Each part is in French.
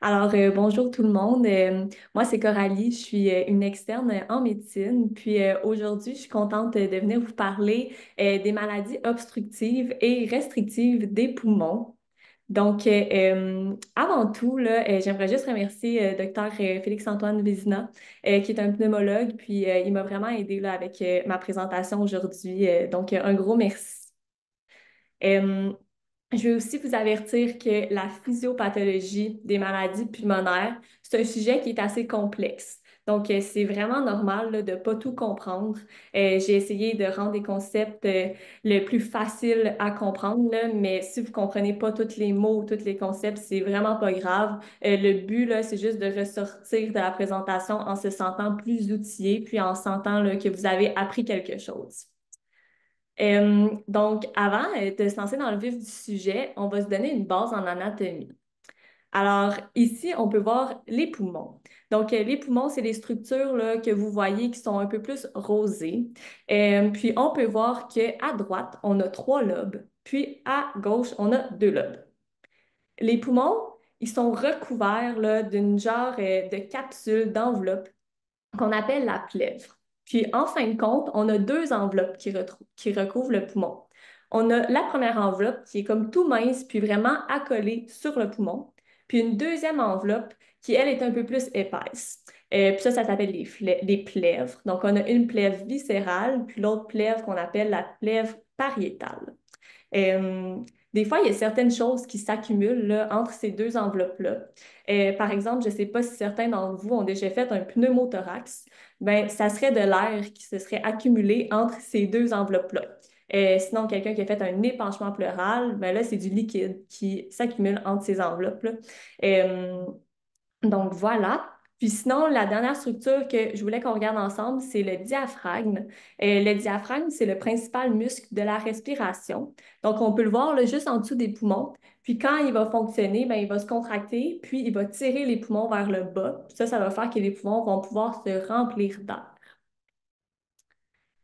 Bonjour tout le monde. Moi, c'est Coralie. Je suis une externe en médecine. Aujourd'hui, je suis contente de venir vous parler des maladies obstructives et restrictives des poumons. Avant tout, j'aimerais juste remercier Dr. Félix-Antoine Vézina, qui est un pneumologue. Il m'a vraiment aidé là, avec ma présentation aujourd'hui. Un gros merci. Euh, je vais aussi vous avertir que la physiopathologie des maladies pulmonaires, c'est un sujet qui est assez complexe. C'est vraiment normal là, de ne pas tout comprendre. J'ai essayé de rendre les concepts le plus facile à comprendre, là, mais si vous ne comprenez pas tous les mots, tous les concepts, c'est vraiment pas grave. Le but, là, c'est juste de ressortir de la présentation en se sentant plus outillé, puis en sentant là, que vous avez appris quelque chose. Avant de se lancer dans le vif du sujet, on va se donner une base en anatomie. Alors, ici, on peut voir les poumons. Les poumons, c'est les structures là, que vous voyez qui sont un peu plus rosées. Puis, on peut voir qu'à droite, on a trois lobes, puis à gauche, on a deux lobes. Les poumons, ils sont recouverts là, d'une genre de capsule, d'enveloppe qu'on appelle la plèvre. Puis, en fin de compte, on a deux enveloppes qui recouvrent le poumon. On a la première enveloppe qui est comme tout mince, puis vraiment accolée sur le poumon. Puis une deuxième enveloppe qui, elle, est un peu plus épaisse. Puis ça s'appelle les plèvres. Donc, on a une plèvre viscérale, puis l'autre plèvre qu'on appelle la plèvre pariétale. Euh, des fois, il y a certaines choses qui s'accumulent là, entre ces deux enveloppes-là. Par exemple, je ne sais pas si certains d'entre vous ont déjà fait un pneumothorax. Ben, ça serait de l'air qui se serait accumulé entre ces deux enveloppes-là. Sinon, quelqu'un qui a fait un épanchement pleural, ben là, c'est du liquide qui s'accumule entre ces enveloppes-là. Euh, voilà. Puis sinon, la dernière structure que je voulais qu'on regarde ensemble, c'est le diaphragme. Le diaphragme, c'est le principal muscle de la respiration. Donc, on peut le voir là, juste en dessous des poumons. Puis quand il va fonctionner, ben, il va se contracter, puis il va tirer les poumons vers le bas. Puis ça va faire que les poumons vont pouvoir se remplir d'air.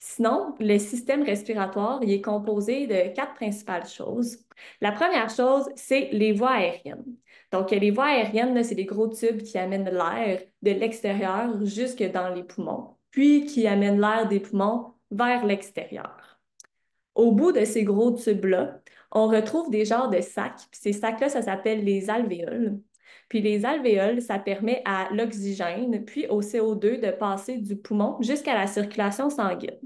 Sinon, le système respiratoire, il est composé de quatre principales choses. La première chose, c'est les voies aériennes. Les voies aériennes, là, c'est des gros tubes qui amènent l'air de l'extérieur jusque dans les poumons, puis qui amènent l'air des poumons vers l'extérieur. Au bout de ces gros tubes-là, on retrouve des genres de sacs. Puis ces sacs-là, ça s'appelle les alvéoles. Puis les alvéoles, ça permet à l'oxygène, puis au CO2 de passer du poumon jusqu'à la circulation sanguine.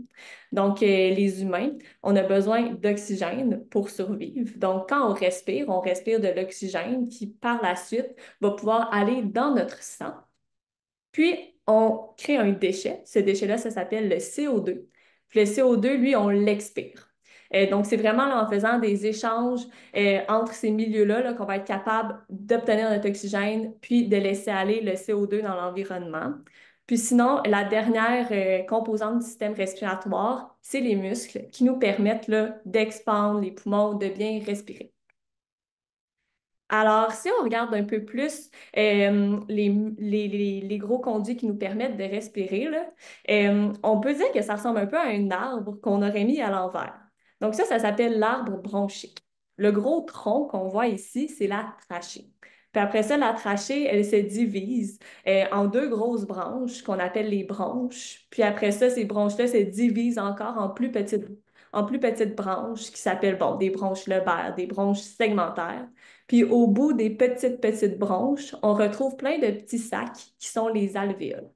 Les humains, on a besoin d'oxygène pour survivre. Donc, quand on respire de l'oxygène qui, par la suite, va pouvoir aller dans notre sang. Puis, on crée un déchet. Ce déchet-là, ça s'appelle le CO2. Puis le CO2, lui, on l'expire. C'est vraiment là, en faisant des échanges entre ces milieux-là là, qu'on va être capable d'obtenir notre oxygène, puis de laisser aller le CO2 dans l'environnement. Puis sinon, la dernière composante du système respiratoire, c'est les muscles qui nous permettent là, d'expandre les poumons, de bien respirer. Alors, si on regarde un peu plus les gros conduits qui nous permettent de respirer, là, on peut dire que ça ressemble un peu à un arbre qu'on aurait mis à l'envers. Donc ça s'appelle l'arbre bronchique. Le gros tronc qu'on voit ici, c'est la trachée. Puis après ça, la trachée, elle se divise en deux grosses branches qu'on appelle les bronches. Puis après ça, ces branches-là se divisent encore en plus petites branches qui s'appellent, bon, des branches lobaires, des branches segmentaires. Puis au bout des petites branches, on retrouve plein de petits sacs qui sont les alvéoles.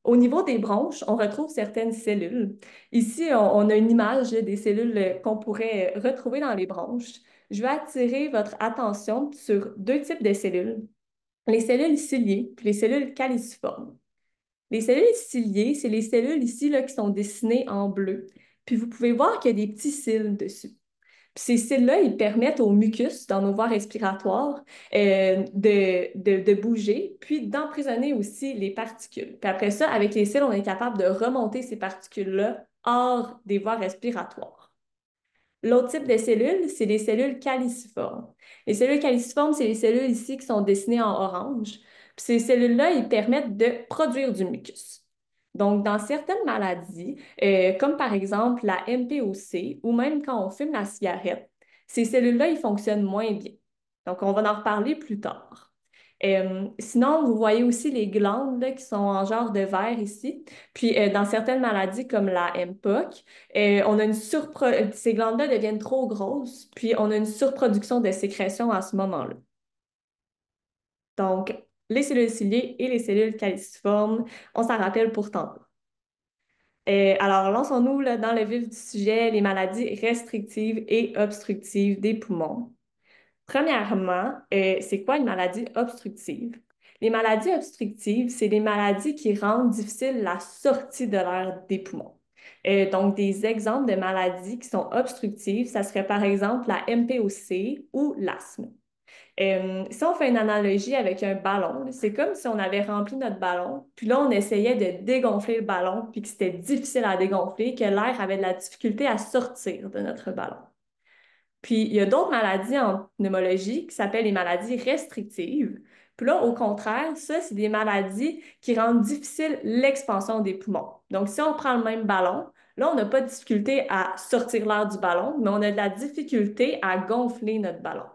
Au niveau des bronches, on retrouve certaines cellules. Ici, on a une image des cellules qu'on pourrait retrouver dans les bronches. Je vais attirer votre attention sur deux types de cellules, les cellules ciliées puis les cellules caliciformes. Les cellules ciliées, c'est les cellules ici là, qui sont dessinées en bleu. Puis vous pouvez voir qu'il y a des petits cils dessus. Puis ces cils-là, ils permettent au mucus dans nos voies respiratoires de bouger, puis d'emprisonner aussi les particules. Puis après ça, avec les cils, on est capable de remonter ces particules-là hors des voies respiratoires. L'autre type de cellules, c'est les cellules caliciformes. Les cellules caliciformes, c'est les cellules ici qui sont dessinées en orange. Puis ces cellules-là, ils permettent de produire du mucus. Donc, dans certaines maladies, comme par exemple la MPOC, ou même quand on fume la cigarette, ces cellules-là, ils fonctionnent moins bien. Donc, on va en reparler plus tard. Sinon, vous voyez aussi les glandes là, qui sont en genre de verre ici. Puis, dans certaines maladies comme la MPOC, on a ces glandes-là deviennent trop grosses, puis on a une surproduction de sécrétion à ce moment-là. Donc, les cellules ciliées et les cellules caliciformes, on s'en rappelle pourtant pas. Alors, lançons-nous là, dans le vif du sujet, les maladies restrictives et obstructives des poumons. Premièrement, c'est quoi une maladie obstructive? Les maladies obstructives, c'est des maladies qui rendent difficile la sortie de l'air des poumons. Donc, des exemples de maladies qui sont obstructives, ça serait par exemple la MPOC ou l'asthme. Si on fait une analogie avec un ballon, c'est comme si on avait rempli notre ballon, puis là, on essayait de dégonfler le ballon, puis que c'était difficile à dégonfler, que l'air avait de la difficulté à sortir de notre ballon. Puis, il y a d'autres maladies en pneumologie qui s'appellent les maladies restrictives. Puis là, au contraire, ça, c'est des maladies qui rendent difficile l'expansion des poumons. Donc, si on prend le même ballon, là, on n'a pas de difficulté à sortir l'air du ballon, mais on a de la difficulté à gonfler notre ballon.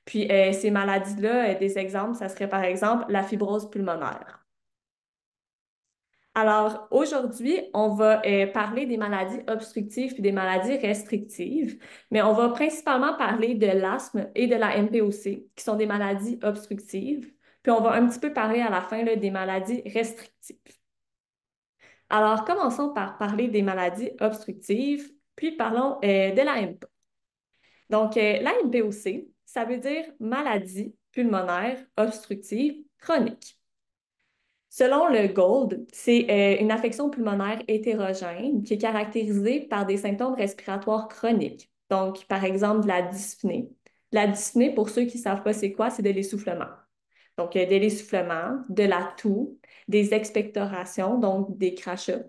Puis, ces maladies-là, des exemples, ça serait par exemple la fibrose pulmonaire. Alors, aujourd'hui, on va parler des maladies obstructives et des maladies restrictives, mais on va principalement parler de l'asthme et de la MPOC, qui sont des maladies obstructives. Puis on va un petit peu parler à la fin là, des maladies restrictives. Alors, commençons par parler des maladies obstructives, puis parlons de la MPOC. Donc, la MPOC, ça veut dire maladie pulmonaire obstructive chronique. Selon le GOLD, c'est une affection pulmonaire hétérogène qui est caractérisée par des symptômes respiratoires chroniques. Donc, par exemple, de la dyspnée. La dyspnée, pour ceux qui ne savent pas c'est quoi, c'est de l'essoufflement. Donc, de l'essoufflement, de la toux, des expectorations, donc des crachats.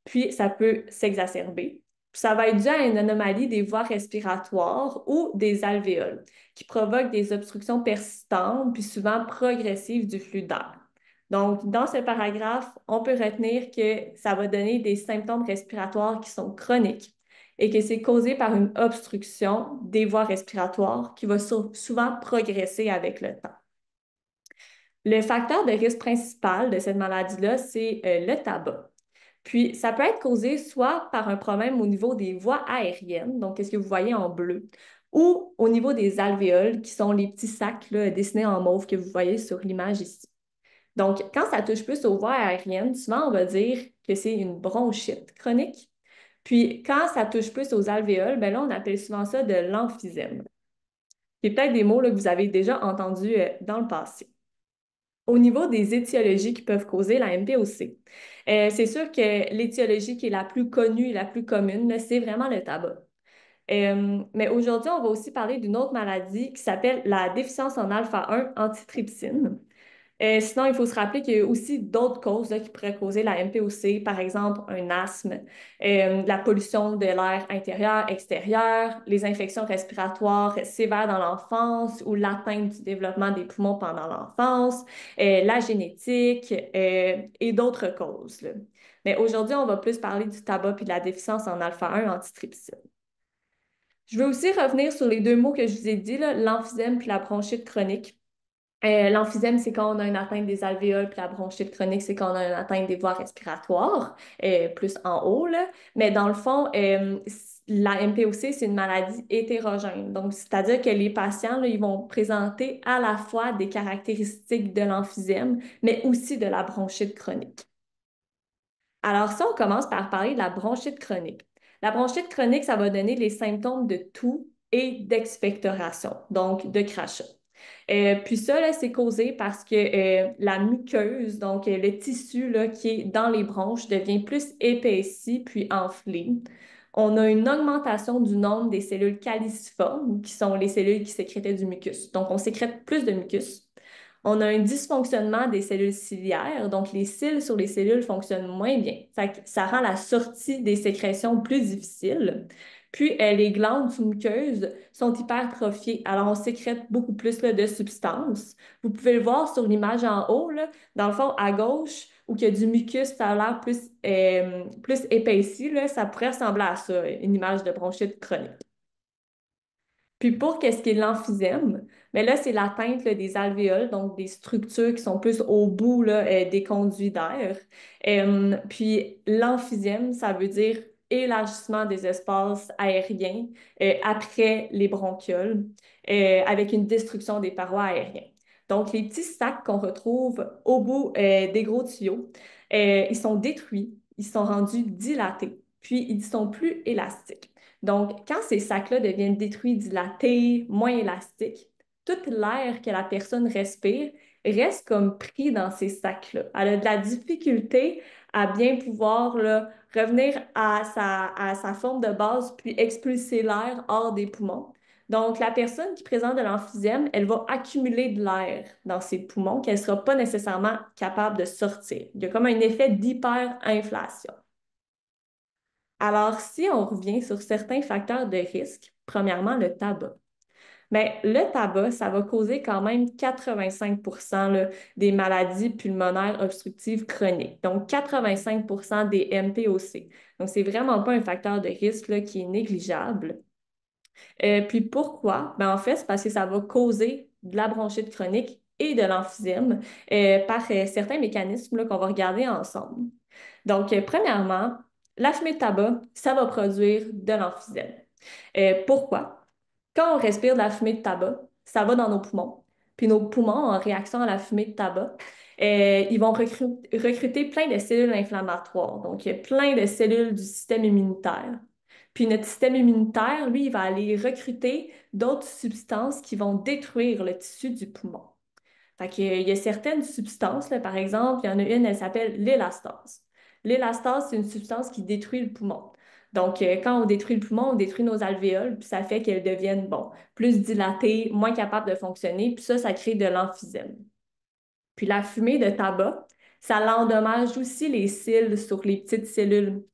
Puis, ça peut s'exacerber. Ça va être dû à une anomalie des voies respiratoires ou des alvéoles qui provoquent des obstructions persistantes puis souvent progressives du flux d'air. Donc, dans ce paragraphe, on peut retenir que ça va donner des symptômes respiratoires qui sont chroniques et que c'est causé par une obstruction des voies respiratoires qui va souvent progresser avec le temps. Le facteur de risque principal de cette maladie-là, c'est le tabac. Puis, ça peut être causé soit par un problème au niveau des voies aériennes, donc qu'est-ce que vous voyez en bleu, ou au niveau des alvéoles, qui sont les petits sacs là, dessinés en mauve que vous voyez sur l'image ici. Donc, quand ça touche plus aux voies aériennes, souvent on va dire que c'est une bronchite chronique. Puis, quand ça touche plus aux alvéoles, ben là, on appelle souvent ça de l'emphysème. C'est peut-être des mots là, que vous avez déjà entendus dans le passé. Au niveau des étiologies qui peuvent causer la MPOC, c'est sûr que l'étiologie qui est la plus connue et la plus commune, là, c'est vraiment le tabac. Mais aujourd'hui, on va aussi parler d'une autre maladie qui s'appelle la déficience en alpha-1 antitrypsine. Sinon, il faut se rappeler qu'il y a aussi d'autres causes là, qui pourraient causer la MPOC, par exemple un asthme, la pollution de l'air intérieur, extérieur, les infections respiratoires sévères dans l'enfance ou l'atteinte du développement des poumons pendant l'enfance, la génétique et d'autres causes, là. Mais aujourd'hui, on va plus parler du tabac et de la déficience en alpha-1 antitrypsine. Je veux aussi revenir sur les deux mots que je vous ai dit, l'emphysème puis la bronchite chronique. L'emphysème, c'est quand on a une atteinte des alvéoles, puis la bronchite chronique, c'est quand on a une atteinte des voies respiratoires, plus en haut, là. Mais dans le fond, la MPOC, c'est une maladie hétérogène. Donc, c'est-à-dire que les patients, là, ils vont présenter à la fois des caractéristiques de l'emphysème, mais aussi de la bronchite chronique. Alors, ça, on commence par parler de la bronchite chronique. La bronchite chronique, ça va donner les symptômes de toux et d'expectoration, donc de crachat. Puis ça, là, c'est causé parce que la muqueuse, donc le tissu là, qui est dans les bronches, devient plus épaissi puis enflé. On a une augmentation du nombre des cellules caliciformes, qui sont les cellules qui sécrétaient du mucus. Donc, on sécrète plus de mucus. On a un dysfonctionnement des cellules ciliaires, donc les cils sur les cellules fonctionnent moins bien. Ça rend la sortie des sécrétions plus difficile. Puis, les glandes sous-muqueuses sont hypertrophiées, alors on sécrète beaucoup plus là, de substances. Vous pouvez le voir sur l'image en haut, là, dans le fond, à gauche, où il y a du mucus, ça a l'air plus épaissi, là, ça pourrait ressembler à ça, une image de bronchite chronique. Puis pour qu'est-ce qui est l'emphysème, mais là, c'est l'atteinte là, des alvéoles, donc des structures qui sont plus au bout là, des conduits d'air. Puis l'emphysème, ça veut dire élargissement des espaces aériens après les bronchioles, avec une destruction des parois aériennes. Donc, les petits sacs qu'on retrouve au bout des gros tuyaux, ils sont détruits, ils sont rendus dilatés, puis ils sont plus élastiques. Donc, quand ces sacs-là deviennent détruits, dilatés, moins élastiques, tout l'air que la personne respire reste comme pris dans ces sacs-là. Elle a de la difficulté à bien pouvoir là, revenir à sa forme de base, puis expulser l'air hors des poumons. Donc, la personne qui présente de l'emphysème, elle va accumuler de l'air dans ses poumons qu'elle ne sera pas nécessairement capable de sortir. Il y a comme un effet d'hyperinflation. Alors, si on revient sur certains facteurs de risque, premièrement, le tabac. Mais le tabac, ça va causer quand même 85 là, des maladies pulmonaires obstructives chroniques, donc 85 des MPOC. Donc, c'est vraiment pas un facteur de risque là, qui est négligeable. Puis pourquoi? Ben, en fait, c'est parce que ça va causer de la bronchite chronique et de l'emphysème par certains mécanismes là, qu'on va regarder ensemble. Donc, premièrement, la fumée de tabac, ça va produire de l'emphysème. Pourquoi? Quand on respire de la fumée de tabac, ça va dans nos poumons. Puis nos poumons, en réaction à la fumée de tabac, ils vont recruter plein de cellules inflammatoires. Donc, il y a plein de cellules du système immunitaire. Puis notre système immunitaire, lui, il va aller recruter d'autres substances qui vont détruire le tissu du poumon. Fait qu'il y a certaines substances, là, par exemple, il y en a une, elle s'appelle l'élastase. L'élastase, c'est une substance qui détruit le poumon. Donc, quand on détruit le poumon, on détruit nos alvéoles, puis ça fait qu'elles deviennent, bon, plus dilatées, moins capables de fonctionner, puis ça crée de l'emphysème. Puis la fumée de tabac, ça l'endommage aussi les cils sur les petites cellules.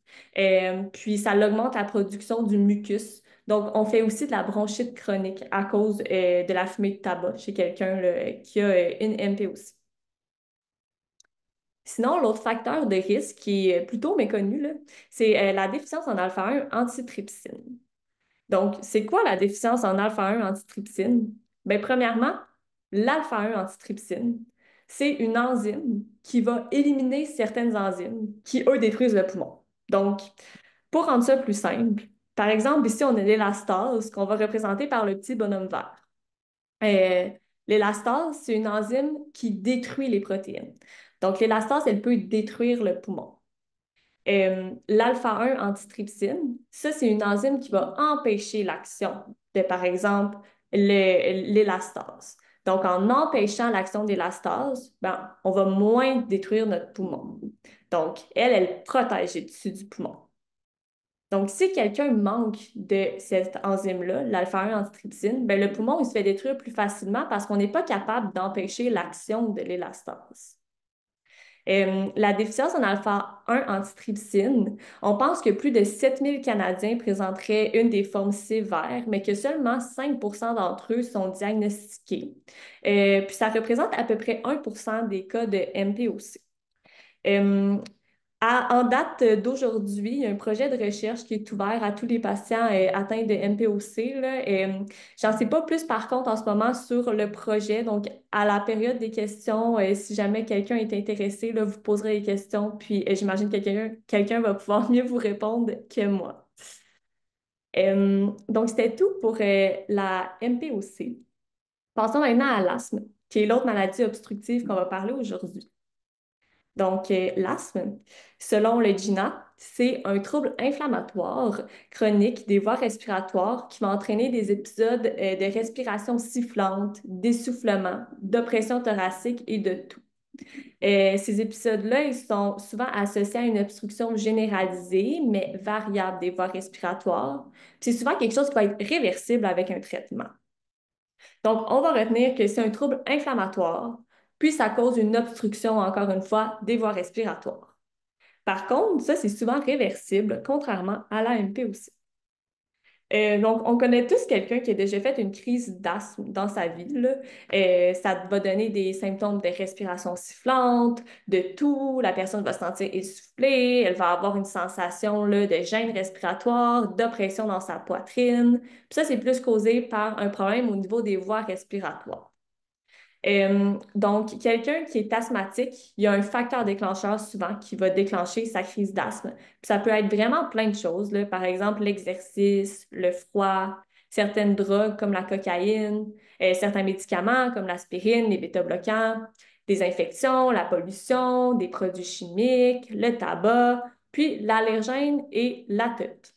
Puis ça augmente la production du mucus. Donc, on fait aussi de la bronchite chronique à cause de la fumée de tabac chez quelqu'un là, qui a une MP aussi. Sinon, l'autre facteur de risque qui est plutôt méconnu, là, c'est la déficience en alpha-1 antitrypsine. Donc, c'est quoi la déficience en alpha-1 antitrypsine? Bien, premièrement, l'alpha-1 antitrypsine, c'est une enzyme qui va éliminer certaines enzymes qui, eux, détruisent le poumon. Donc, pour rendre ça plus simple, par exemple, ici, on a l'élastase qu'on va représenter par le petit bonhomme vert. Euh, L'élastase, c'est une enzyme qui détruit les protéines. Donc, l'élastase, elle peut détruire le poumon. L'alpha-1 antitrypsine, ça, c'est une enzyme qui va empêcher l'action de, par exemple, l'élastase. Donc, en empêchant l'action de l'élastase, ben, on va moins détruire notre poumon. Donc, elle protège le tissu du poumon. Donc, si quelqu'un manque de cette enzyme-là, l'alpha-1 antitrypsine, ben, le poumon, il se fait détruire plus facilement parce qu'on n'est pas capable d'empêcher l'action de l'élastase. La déficience en alpha-1 antitrypsine, on pense que plus de 7000 Canadiens présenteraient une des formes sévères, mais que seulement 5 d'entre eux sont diagnostiqués. Puis ça représente à peu près 1 des cas de MPOC. En date d'aujourd'hui, il y a un projet de recherche qui est ouvert à tous les patients atteints de MPOC, là. J'en sais pas plus par contre en ce moment sur le projet. Donc, à la période des questions, si jamais quelqu'un est intéressé, là, vous poserez les questions, puis j'imagine que quelqu'un va pouvoir mieux vous répondre que moi. Donc, c'était tout pour la MPOC. Passons maintenant à l'asthme, qui est l'autre maladie obstructive qu'on va parler aujourd'hui. Donc, l'asthme, selon le GINA, c'est un trouble inflammatoire chronique des voies respiratoires qui va entraîner des épisodes de respiration sifflante, d'essoufflement, d'oppression thoracique et de toux. Ces épisodes-là, ils sont souvent associés à une obstruction généralisée, mais variable des voies respiratoires. C'est souvent quelque chose qui va être réversible avec un traitement. Donc, on va retenir que c'est un trouble inflammatoire, puis ça cause une obstruction, encore une fois, des voies respiratoires. Par contre, ça, c'est souvent réversible, contrairement à l'AMP aussi. Donc, on connaît tous quelqu'un qui a déjà fait une crise d'asthme dans sa vie, là. Ça va donner des symptômes de respiration sifflante, de toux, la personne va se sentir essoufflée, elle va avoir une sensation là, de gêne respiratoire, d'oppression dans sa poitrine. Puis ça, c'est plus causé par un problème au niveau des voies respiratoires. Donc, quelqu'un qui est asthmatique, il y a un facteur déclencheur souvent qui va déclencher sa crise d'asthme. Puis ça peut être vraiment plein de choses, là. Par exemple, l'exercice, le froid, certaines drogues comme la cocaïne, certains médicaments comme l'aspirine, les bêta-bloquants, des infections, la pollution, des produits chimiques, le tabac, puis l'allergène et l'atopie.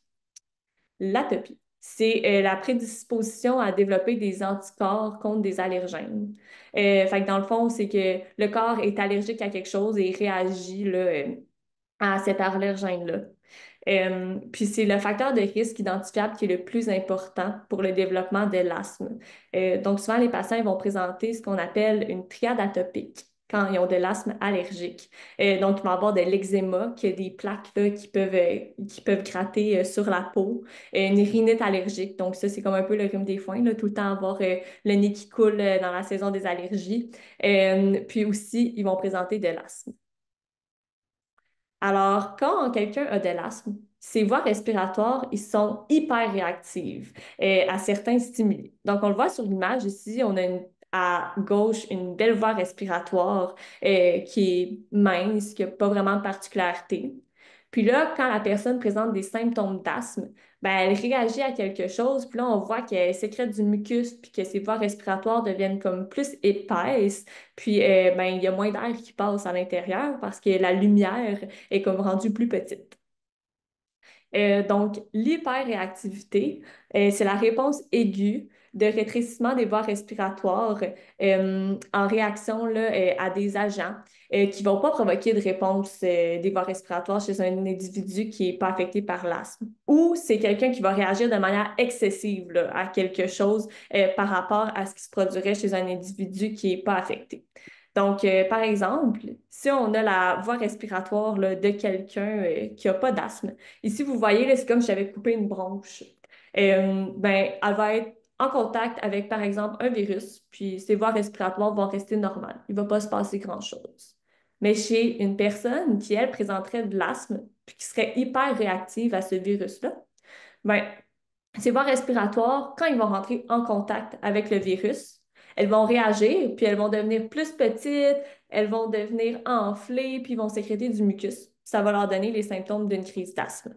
L'atopie, c'est la prédisposition à développer des anticorps contre des allergènes. Fait que dans le fond, c'est que le corps est allergique à quelque chose et réagit là, à cet allergène-là. Puis c'est le facteur de risque identifiable qui est le plus important pour le développement de l'asthme. Donc souvent, les patients ils vont présenter ce qu'on appelle une triade atopique quand ils ont de l'asthme allergique. Donc, ils vont avoir de l'eczéma, qui est des plaques là, qui peuvent gratter sur la peau, une rhinite allergique. Donc, ça, c'est comme un peu le rhume des foins, là, tout le temps avoir le nez qui coule dans la saison des allergies. Puis aussi, ils vont présenter de l'asthme. Alors, quand quelqu'un a de l'asthme, ses voies respiratoires, ils sont hyper réactives à certains stimuli. Donc, on le voit sur l'image ici, on a à gauche une belle voie respiratoire qui est mince, qui n'a pas vraiment de particularité. Puis là, quand la personne présente des symptômes d'asthme, ben, elle réagit à quelque chose, puis là, on voit qu'elle sécrète du mucus, puis que ses voies respiratoires deviennent comme plus épaisses, puis ben, il y a moins d'air qui passe à l'intérieur parce que la lumière est comme rendue plus petite. Donc, l'hyperréactivité, c'est la réponse aiguë de rétrécissement des voies respiratoires en réaction là, à des agents qui ne vont pas provoquer de réponse des voies respiratoires chez un individu qui n'est pas affecté par l'asthme. Ou c'est quelqu'un qui va réagir de manière excessive là, à quelque chose par rapport à ce qui se produirait chez un individu qui n'est pas affecté. Donc, par exemple, si on a la voie respiratoire là, de quelqu'un qui n'a pas d'asthme, ici, vous voyez, là, c'est comme si j'avais coupé une bronche. Ben, elle va être en contact avec, par exemple, un virus, puis ses voies respiratoires vont rester normales. Il ne va pas se passer grand-chose. Mais chez une personne qui, elle, présenterait de l'asthme, puis qui serait hyper réactive à ce virus-là, ben, ses voies respiratoires, quand ils vont rentrer en contact avec le virus, elles vont réagir, puis elles vont devenir plus petites, elles vont devenir enflées, puis ils vont sécréter du mucus. Ça va leur donner les symptômes d'une crise d'asthme.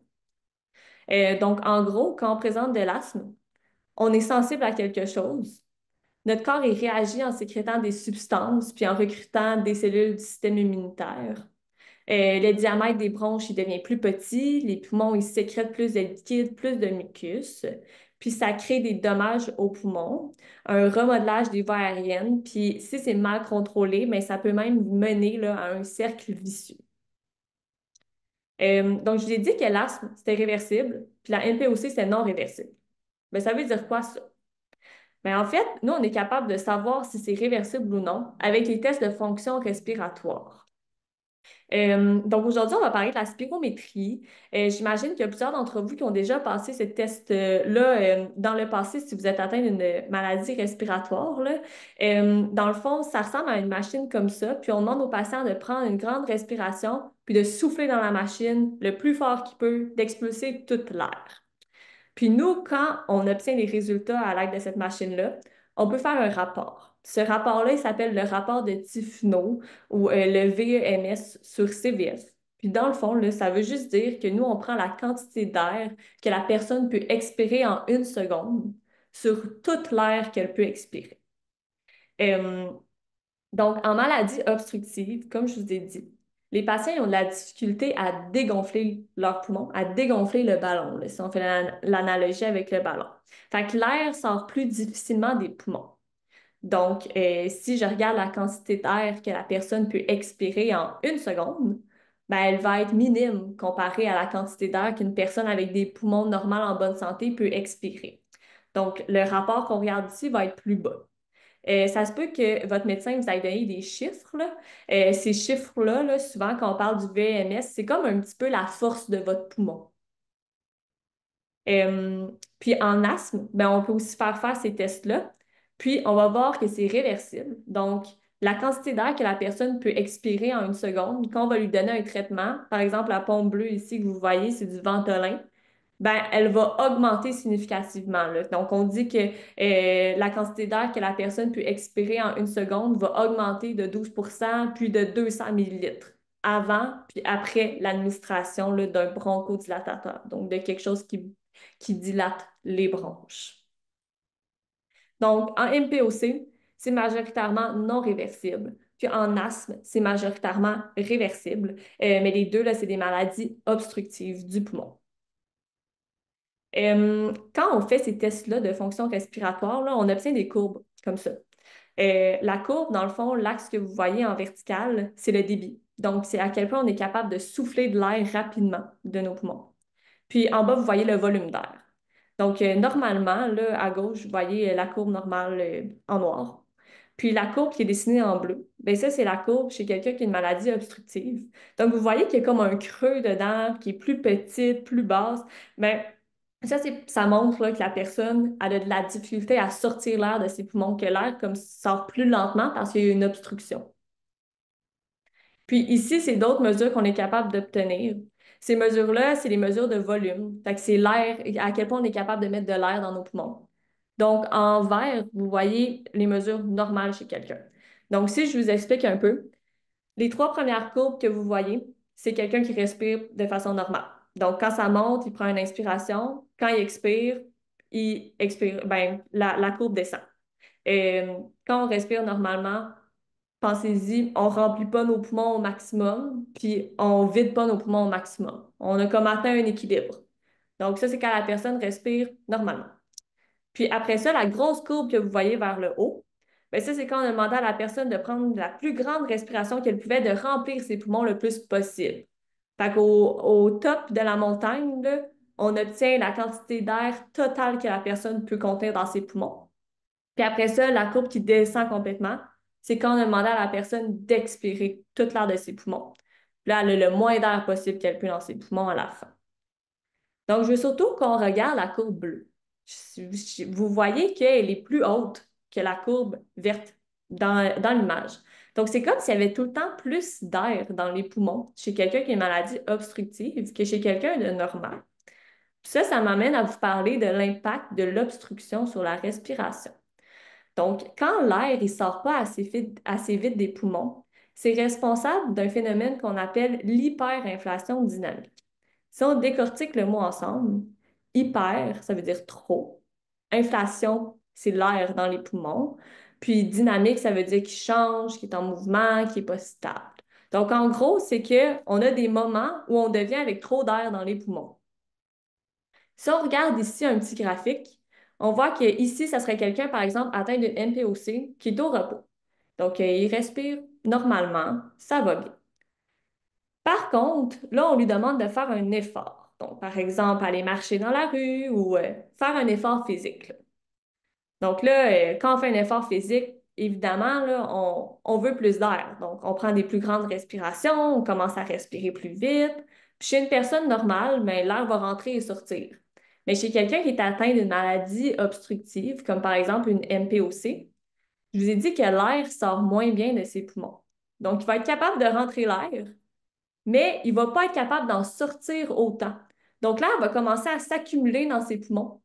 Donc, en gros, quand on présente de l'asthme, on est sensible à quelque chose. Notre corps il réagit en sécrétant des substances, puis en recrutant des cellules du système immunitaire. Le diamètre des bronches, il devient plus petit, les poumons, ils sécrètent plus de liquide, plus de mucus, puis ça crée des dommages aux poumons, un remodelage des voies aériennes, puis si c'est mal contrôlé, mais ça peut même mener là, à un cercle vicieux. Donc, je vous ai dit que l'asthme, c'était réversible, puis la NPOC, c'est non réversible. Mais ça veut dire quoi, ça? Mais en fait, nous, on est capable de savoir si c'est réversible ou non avec les tests de fonction respiratoire. Donc aujourd'hui, on va parler de la spirométrie. J'imagine qu'il y a plusieurs d'entre vous qui ont déjà passé ce test-là dans le passé si vous êtes atteint d'une maladie respiratoire, là. Dans le fond, ça ressemble à une machine comme ça, puis on demande aux patients de prendre une grande respiration, puis de souffler dans la machine le plus fort qu'il peut, d'expulser toute l'air. Puis nous, quand on obtient les résultats à l'aide de cette machine-là, on peut faire un rapport. Ce rapport-là, il s'appelle le rapport de Tifno ou le VEMS sur CVF. Puis dans le fond, là, ça veut juste dire que nous, on prend la quantité d'air que la personne peut expirer en 1 seconde sur toute l'air qu'elle peut expirer. Euh, donc, en maladie obstructive, comme je vous ai dit, les patients ils ont de la difficulté à dégonfler leurs poumons, à dégonfler le ballon, là, si on fait l'analogie avec le ballon. Fait que l'air sort plus difficilement des poumons. Donc, si je regarde la quantité d'air que la personne peut expirer en 1 seconde, ben, elle va être minime comparée à la quantité d'air qu'une personne avec des poumons normaux en bonne santé peut expirer. Donc, le rapport qu'on regarde ici va être plus bas. Ça se peut que votre médecin vous ait donné des chiffres, là. Ces chiffres-là, là, souvent, quand on parle du VMS, c'est comme un petit peu la force de votre poumon. Euh, Puis en asthme, ben, on peut aussi faire ces tests-là. Puis on va voir que c'est réversible. Donc, la quantité d'air que la personne peut expirer en une seconde, quand on va lui donner un traitement, par exemple la pompe bleue ici que vous voyez, c'est du Ventolin, ben, elle va augmenter significativement, là. Donc, on dit que la quantité d'air que la personne peut expirer en une seconde va augmenter de 12%, puis de 200 millilitres avant puis après l'administration là, d'un bronchodilatateur, donc de quelque chose qui dilate les bronches. Donc, en MPOC, c'est majoritairement non réversible. Puis en asthme, c'est majoritairement réversible. Mais les deux, là, c'est des maladies obstructives du poumon. Quand on fait ces tests-là de fonction respiratoire, là, on obtient des courbes comme ça. La courbe, dans le fond, l'axe que vous voyez en vertical, c'est le débit. Donc, c'est à quel point on est capable de souffler de l'air rapidement de nos poumons. Puis en bas, vous voyez le volume d'air. Donc, normalement, là, à gauche, vous voyez la courbe normale en noir. Puis la courbe qui est dessinée en bleu, bien ça, c'est la courbe chez quelqu'un qui a une maladie obstructive. Donc, vous voyez qu'il y a comme un creux dedans, qui est plus petite, plus basse. Bien, ça montre là, que la personne elle a de la difficulté à sortir l'air de ses poumons, que l'air comme sort plus lentement parce qu'il y a une obstruction. Puis ici, c'est d'autres mesures qu'on est capable d'obtenir. Ces mesures-là, c'est les mesures de volume. Fait que c'est l'air, à quel point on est capable de mettre de l'air dans nos poumons. Donc, en vert, vous voyez les mesures normales chez quelqu'un. Donc, si je vous explique un peu, les trois premières courbes que vous voyez, c'est quelqu'un qui respire de façon normale. Donc, quand ça monte, il prend une inspiration. Quand il expire, ben, la courbe descend. Et, quand on respire normalement, pensez-y, on remplit pas nos poumons au maximum, puis on vide pas nos poumons au maximum. On a comme atteint un équilibre. Donc, ça, c'est quand la personne respire normalement. Puis après ça, la grosse courbe que vous voyez vers le haut, bien ça, c'est quand on a demandé à la personne de prendre la plus grande respiration qu'elle pouvait, de remplir ses poumons le plus possible. Fait au top de la montagne, là, on obtient la quantité d'air totale que la personne peut contenir dans ses poumons. Puis après ça, la courbe qui descend complètement, c'est quand on a demandé à la personne d'expirer toute l'air de ses poumons. Puis là, elle a le moins d'air possible qu'elle peut dans ses poumons à la fin. Donc, je veux surtout qu'on regarde la courbe bleue. Vous voyez qu'elle est plus haute que la courbe verte dans l'image. Donc, c'est comme s'il y avait tout le temps plus d'air dans les poumons chez quelqu'un qui a une maladie obstructive que chez quelqu'un de normal. Puis ça m'amène à vous parler de l'impact de l'obstruction sur la respiration. Donc, quand l'air ne sort pas assez vite des poumons, c'est responsable d'un phénomène qu'on appelle l'hyperinflation dynamique. Si on décortique le mot ensemble, hyper, ça veut dire trop. Inflation, c'est l'air dans les poumons. Puis dynamique, ça veut dire qu'il change, qu'il est en mouvement, qu'il n'est pas stable. Donc, en gros, c'est qu'on a des moments où on devient avec trop d'air dans les poumons. Si on regarde ici un petit graphique, on voit que ici, ça serait quelqu'un, par exemple, atteint d'une MPOC qui est au repos. Donc, il respire normalement, ça va bien. Par contre, là, on lui demande de faire un effort. Donc, par exemple, aller marcher dans la rue ou faire un effort physique, là. Donc là, quand on fait un effort physique, évidemment, là, on veut plus d'air. Donc, on prend des plus grandes respirations, on commence à respirer plus vite. Puis chez une personne normale, ben, l'air va rentrer et sortir. Mais chez quelqu'un qui est atteint d'une maladie obstructive, comme par exemple une MPOC, je vous ai dit que l'air sort moins bien de ses poumons. Donc, il va être capable de rentrer l'air, mais il ne va pas être capable d'en sortir autant. Donc, l'air va commencer à s'accumuler dans ses poumons,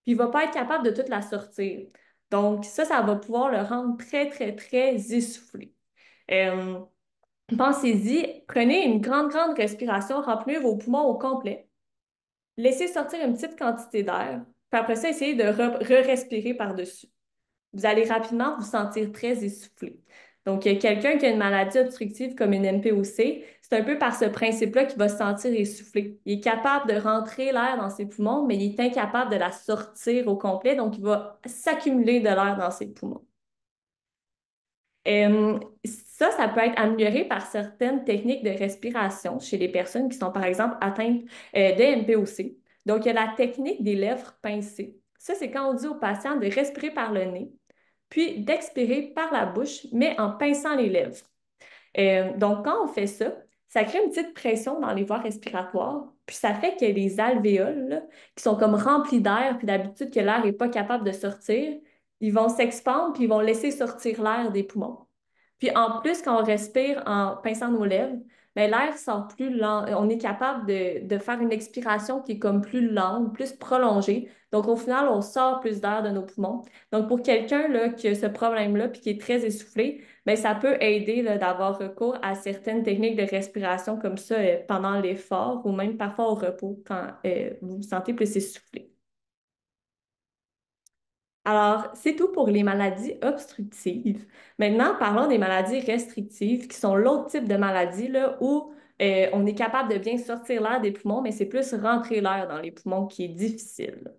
puis il ne va pas être capable de toute la sortir. Donc, ça va pouvoir le rendre très, très, très essoufflé. Euh, Pensez-y, prenez une grande, grande respiration, remplissez vos poumons au complet, laissez sortir une petite quantité d'air, puis après ça, essayez de re-respirer par-dessus. Vous allez rapidement vous sentir très essoufflé. Donc, quelqu'un qui a une maladie obstructive comme une MPOC, c'est un peu par ce principe-là qu'il va se sentir essoufflé. Il est capable de rentrer l'air dans ses poumons, mais il est incapable de la sortir au complet, donc il va s'accumuler de l'air dans ses poumons. Ça peut être amélioré par certaines techniques de respiration chez les personnes qui sont, par exemple, atteintes de MPOC. Donc, il y a la technique des lèvres pincées. Ça, c'est quand on dit au patient de respirer par le nez, puis d'expirer par la bouche, mais en pinçant les lèvres. Donc, quand on fait ça, ça crée une petite pression dans les voies respiratoires, Puis ça fait que les alvéoles, là, qui sont comme remplis d'air, puis d'habitude que l'air n'est pas capable de sortir, ils vont s'expandre, puis ils vont laisser sortir l'air des poumons. Puis en plus, quand on respire en pinçant nos lèvres, ben, l'air sort plus lent. On est capable de faire une expiration qui est comme plus lente, plus prolongée. Donc au final, on sort plus d'air de nos poumons. Donc pour quelqu'un là, qui a ce problème-là, puis qui est très essoufflé, ben, ça peut aider là, d'avoir recours à certaines techniques de respiration comme ça pendant l'effort ou même parfois au repos quand vous vous sentez plus essoufflé. Alors, c'est tout pour les maladies obstructives. Maintenant, parlons des maladies restrictives, qui sont l'autre type de maladie là, où on est capable de bien sortir l'air des poumons, mais c'est plus rentrer l'air dans les poumons qui est difficile.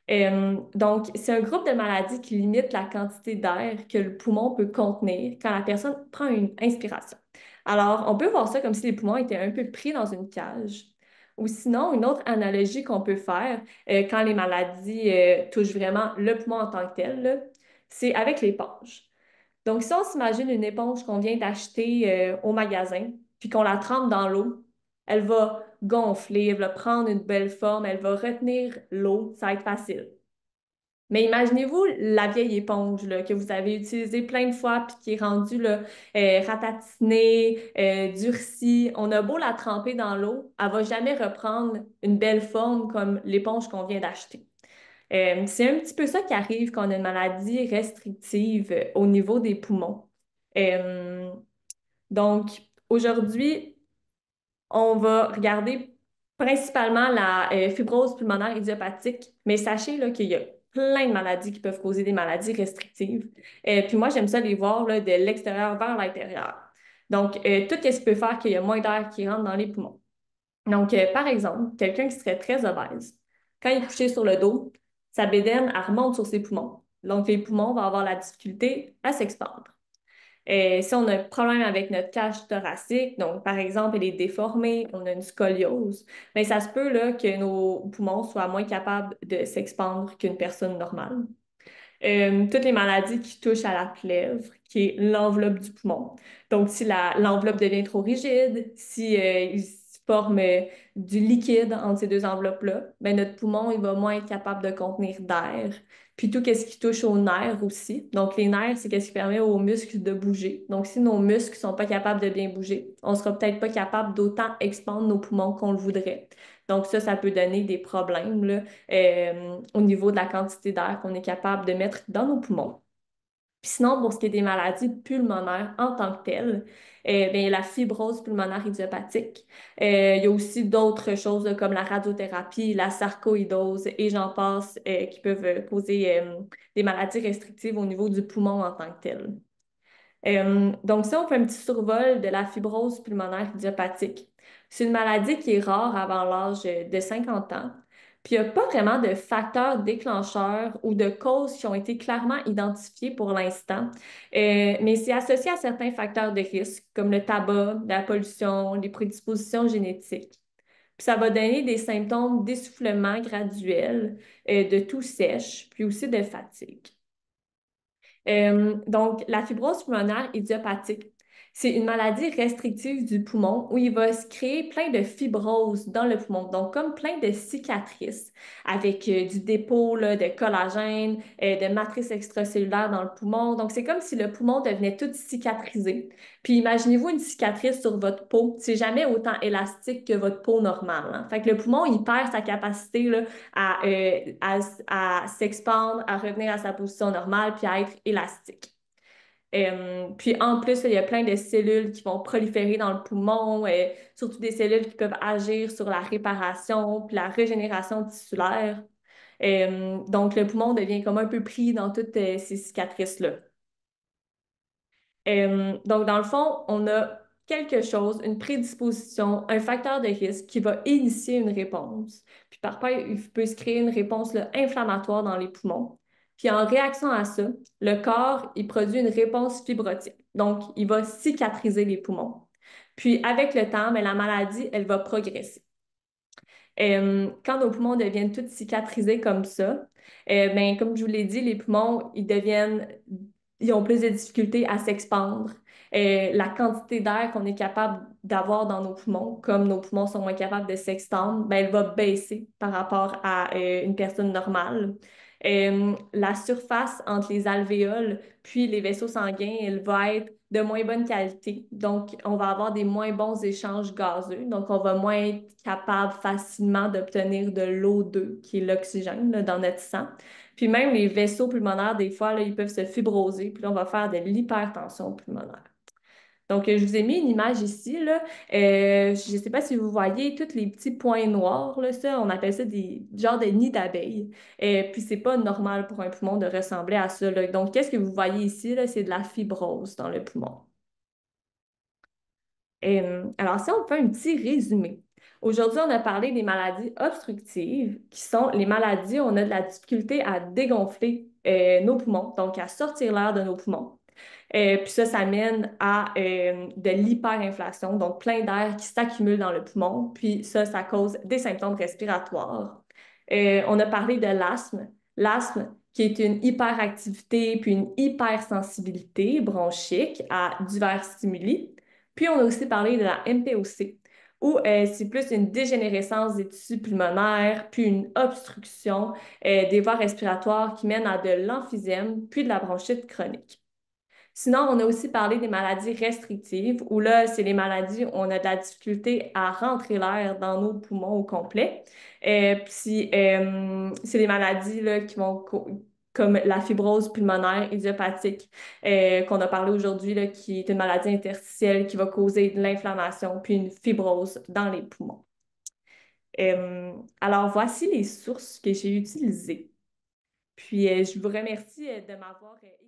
Donc, c'est un groupe de maladies qui limite la quantité d'air que le poumon peut contenir quand la personne prend une inspiration. Alors, on peut voir ça comme si les poumons étaient un peu pris dans une cage. Ou sinon, une autre analogie qu'on peut faire quand les maladies touchent vraiment le poumon en tant que tel, là, c'est avec l'éponge. Donc, si on s'imagine une éponge qu'on vient d'acheter au magasin, puis qu'on la trempe dans l'eau, elle va gonfler, elle va prendre une belle forme, elle va retenir l'eau, ça va être facile. Mais imaginez-vous la vieille éponge là, que vous avez utilisée plein de fois puis qui est rendue là, ratatinée, durcie. On a beau la tremper dans l'eau, elle va jamais reprendre une belle forme comme l'éponge qu'on vient d'acheter. C'est un petit peu ça qui arrive quand on a une maladie restrictive au niveau des poumons. Euh, donc, aujourd'hui, on va regarder principalement la fibrose pulmonaire idiopathique, mais sachez là, qu'il y a plein de maladies qui peuvent causer des maladies restrictives. Puis moi, j'aime ça les voir là, de l'extérieur vers l'intérieur. Donc, tout ce qui peut faire qu'il y a moins d'air qui rentre dans les poumons. Donc, par exemple, quelqu'un qui serait très obèse, quand il est couché sur le dos, sa bédaine, elle remonte sur ses poumons. Donc, les poumons vont avoir la difficulté à s'expandre. Si on a un problème avec notre cage thoracique, donc par exemple, elle est déformée, on a une scoliose, bien, ça se peut là, que nos poumons soient moins capables de s'expandre qu'une personne normale. Toutes les maladies qui touchent à la plèvre, qui est l'enveloppe du poumon. Donc, si l'enveloppe devient trop rigide, si il se forme du liquide entre ces deux enveloppes-là, ben, notre poumon il va moins être capable de contenir d'air. Puis tout ce qui touche aux nerfs aussi. Donc, les nerfs, c'est ce qui permet aux muscles de bouger. Donc, si nos muscles sont pas capables de bien bouger, on sera peut-être pas capable d'autant expandre nos poumons qu'on le voudrait. Donc, ça peut donner des problèmes là, au niveau de la quantité d'air qu'on est capable de mettre dans nos poumons. Puis sinon, pour ce qui est des maladies pulmonaires en tant que telles, bien, la fibrose pulmonaire idiopathique. Il y a aussi d'autres choses là, comme la radiothérapie, la sarcoïdose et j'en passe qui peuvent causer des maladies restrictives au niveau du poumon en tant que tel. Donc, ça, on fait un petit survol de la fibrose pulmonaire idiopathique. C'est une maladie qui est rare avant l'âge de 50 ans. Puis, il n'y a pas vraiment de facteurs déclencheurs ou de causes qui ont été clairement identifiés pour l'instant. Mais c'est associé à certains facteurs de risque, comme le tabac, la pollution, les prédispositions génétiques. Puis, ça va donner des symptômes d'essoufflement graduel, de toux sèche, puis aussi de fatigue. Donc, la fibrose pulmonaire idiopathique, c'est une maladie restrictive du poumon où il va se créer plein de fibroses dans le poumon, donc comme plein de cicatrices avec du dépôt là, de collagène, de matrices extracellulaires dans le poumon. Donc, c'est comme si le poumon devenait tout cicatrisé. Puis, imaginez-vous une cicatrice sur votre peau. C'est jamais autant élastique que votre peau normale. Hein. Fait que le poumon, il perd sa capacité là, à s'expandre, à revenir à sa position normale, puis à être élastique. Puis en plus, il y a plein de cellules qui vont proliférer dans le poumon, surtout des cellules qui peuvent agir sur la réparation puis la régénération tissulaire. Donc le poumon devient comme un peu pris dans toutes ces cicatrices-là. Donc, dans le fond, on a quelque chose, une prédisposition, un facteur de risque qui va initier une réponse. Puis parfois, il peut se créer une réponse là, inflammatoire dans les poumons. Puis en réaction à ça, le corps, il produit une réponse fibrotique. Donc, il va cicatriser les poumons. Puis avec le temps, mais la maladie, elle va progresser. Quand nos poumons deviennent tous cicatrisés comme ça, ben, comme je vous l'ai dit, les poumons, ils ont plus de difficultés à s'expandre. La quantité d'air qu'on est capable d'avoir dans nos poumons, comme nos poumons sont moins capables de s'extendre, ben, elle va baisser par rapport à une personne normale. La surface entre les alvéoles puis les vaisseaux sanguins, elle va être de moins bonne qualité. Donc, on va avoir des moins bons échanges gazeux. Donc, on va moins être capable facilement d'obtenir de l'O2, qui est l'oxygène là, dans notre sang. Puis même les vaisseaux pulmonaires, des fois, là, ils peuvent se fibroser. Puis là, on va faire de l'hypertension pulmonaire. Donc, je vous ai mis une image ici, là. Je ne sais pas si vous voyez tous les petits points noirs, là, ça, on appelle ça des genres de nids d'abeilles. Puis, c'est pas normal pour un poumon de ressembler à ça, là. Donc, qu'est-ce que vous voyez ici, là? C'est de la fibrose dans le poumon. Alors, si on fait un petit résumé. Aujourd'hui, on a parlé des maladies obstructives, qui sont les maladies où on a de la difficulté à dégonfler nos poumons, donc à sortir l'air de nos poumons. Puis ça mène à de l'hyperinflation, donc plein d'air qui s'accumule dans le poumon. Puis ça cause des symptômes respiratoires. On a parlé de l'asthme. L'asthme, qui est une hyperactivité puis une hypersensibilité bronchique à divers stimuli. Puis on a aussi parlé de la MPOC, où c'est plus une dégénérescence des tissus pulmonaires, puis une obstruction des voies respiratoires qui mène à de l'emphysème, puis de la bronchite chronique. Sinon, on a aussi parlé des maladies restrictives, où là, c'est les maladies où on a de la difficulté à rentrer l'air dans nos poumons au complet. Puis, c'est des maladies là, comme la fibrose pulmonaire idiopathique qu'on a parlé aujourd'hui, là, qui est une maladie interstitielle qui va causer de l'inflammation puis une fibrose dans les poumons. Alors, voici les sources que j'ai utilisées. Puis, je vous remercie de m'avoir écouté.